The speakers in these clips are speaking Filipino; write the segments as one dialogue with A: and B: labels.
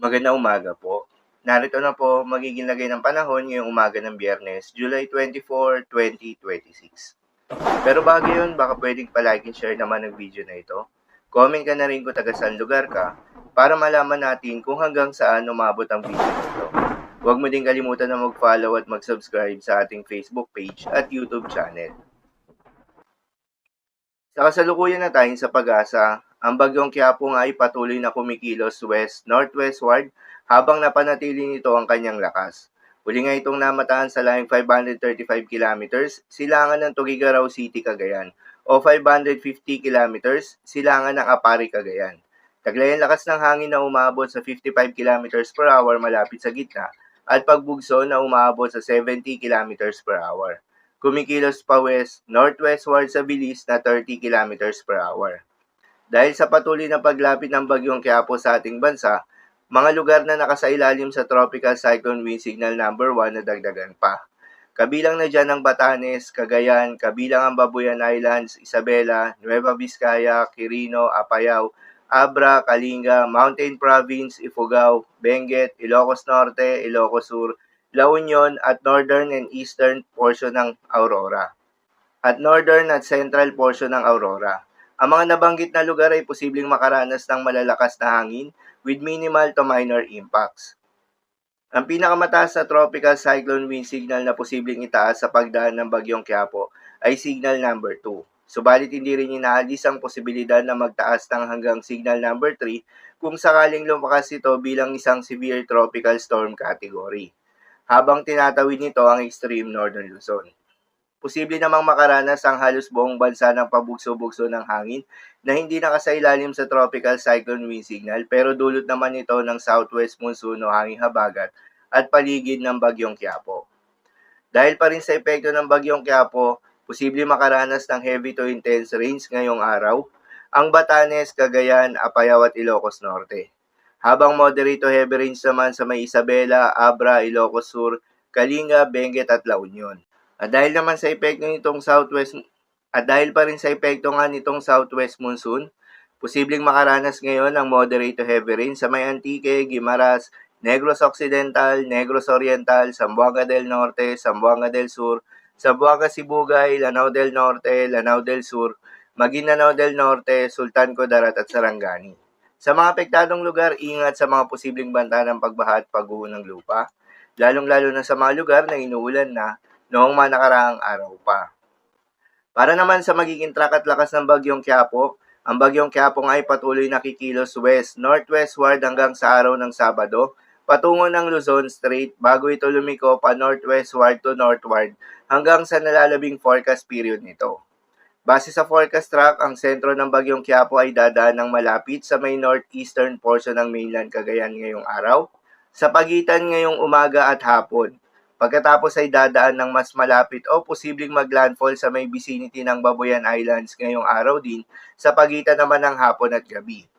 A: Magandang umaga po. Narito na po magiging lagay ng panahon ngayong umaga ng Biyernes, July 24, 2026. Pero bago yun, baka pwedeng palike and share naman ang video na ito. Comment ka na rin kung taga saan lugar ka para malaman natin kung hanggang saan umabot ang video na ito. Huwag mo din kalimutan na mag-follow at mag-subscribe sa ating Facebook page at YouTube channel. Sa kasalukuyan na tayo sa pag-asa, ang bagyong Quiapo nga ay patuloy na kumikilos west-northwestward habang napanatili nito ang kanyang lakas. Huli nga itong namataan sa laing 535 kilometers, silangan ng Tuguegarao City, Cagayan, o 550 kilometers, silangan ng Apari, Cagayan. Taglay ang lakas ng hangin na umabot sa 55 kilometers per hour malapit sa gitna at pagbugso na umabot sa 70 kilometers per hour. Kumikilos pa west-northwestward sa bilis na 30 kilometers per hour. Dahil sa patuloy na paglapit ng bagyong Quiapo sa ating bansa, mga lugar na nakasailalim sa Tropical Cyclone Wind Signal number 1 na dagdagan pa. Kabilang na dyan ang Batanes, Cagayan, kabilang ang Babuyan Islands, Isabela, Nueva Vizcaya, Quirino, Apayao, Abra, Kalinga, Mountain Province, Ifugao, Benguet, Ilocos Norte, Ilocos Sur, La Union at northern and eastern portion ng Aurora. At northern at central portion ng Aurora. Ang mga nabanggit na lugar ay posibleng makaranas ng malalakas na hangin with minimal to minor impacts. Ang pinakamataas na tropical cyclone wind signal na posibleng itaas sa pagdaan ng bagyong Quiapo ay signal number 2. Subalit hindi rin inaalis ang posibilidad na magtaas ng hanggang signal number 3 kung sakaling lumakas ito bilang isang severe tropical storm category, habang tinatawid nito ang extreme northern Luzon. Posible namang makaranas ang halos buong bansa ng pabugso-bugso ng hangin na hindi nakasailalim sa tropical cyclone wind signal pero dulot naman ito ng southwest monsoon o hanging habagat at paligid ng bagyong Quiapo. Dahil pa rin sa epekto ng bagyong Quiapo, posible makaranas ng heavy to intense rains ngayong araw ang Batanes, Cagayan, Apayao at Ilocos Norte. Habang moderate to heavy rains naman sa may Isabela, Abra, Ilocos Sur, Kalinga, Benguet at La Union. At dahil pa rin sa epekto nga nitong southwest monsoon, posibleng makaranas ngayon ng moderate to heavy rain sa may Antique, Guimaras, Negros Occidental, Negros Oriental, Zamboanga del Norte, Zamboanga del Sur, Zamboanga Sibugay, Lanao del Norte, Lanao del Sur, Maguindanao del Norte, Sultan Kudarat at Sarangani. Sa mga apektadong lugar, ingat sa mga posibleng banta ng pagbaha at pagguho ng lupa, lalong-lalo na sa mga lugar na inuulan na noong mga nakaraang araw pa. Para naman sa magiging track at lakas ng bagyong Quiapo, ang bagyong Quiapo ay patuloy na kikilos west-northwestward hanggang sa araw ng Sabado, patungo ng Luzon Strait bago ito lumiko pa northwestward to northward hanggang sa nalalabing forecast period nito. Base sa forecast track, ang sentro ng bagyong Quiapo ay dadaan ng malapit sa may northeastern portion ng mainland Cagayan ngayong araw, sa pagitan ngayong umaga at hapon. Pagkatapos ay dadaan ng mas malapit o posibleng maglandfall sa may vicinity ng Babuyan Islands ngayong araw din, sa pagitan naman ng hapon at gabi.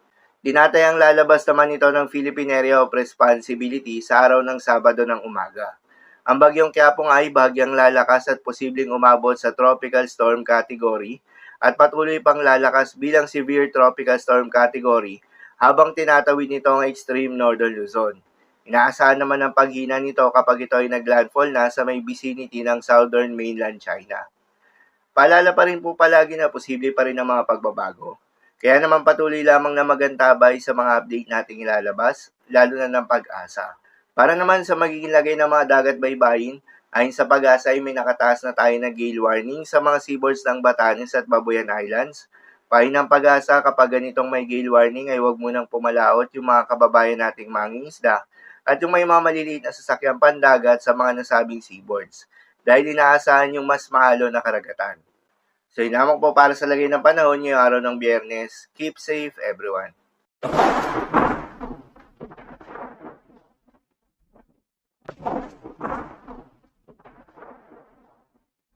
A: Tinatayang lalabas naman ito ng Philippine Area of Responsibility sa araw ng Sabado ng umaga. Ang bagyong Quiapo ay bagyang lalakas at posibleng umabot sa tropical storm category at patuloy pang lalakas bilang severe tropical storm category habang tinatawid nito ang extreme northern Luzon. Inaasahan naman ang paghina nito kapag ito ay naglandfall na sa may vicinity ng southern mainland China. Paalala pa rin po palagi na posible pa rin ang mga pagbabago. Kaya naman patuloy lamang na magantabay sa mga update nating ilalabas, lalo na ng Pag-asa. Para naman sa magiging lagay ng mga dagat baybayin, ayon sa Pag-asa ay may nakataas na tayo na gale warning sa mga seaboards ng Batanes at Babuyan Islands. Pahin ng Pag-asa, kapag ganitong may gale warning ay huwag munang pumalaot yung mga kababayan nating mangingisda at yung may mga maliliit na sasakyang pandagat sa mga nasabing seaboards dahil inaasahan yung mas maalo na karagatan. So yun naman po para sa lagay ng panahon ngayong araw ng Biyernes. Keep safe everyone.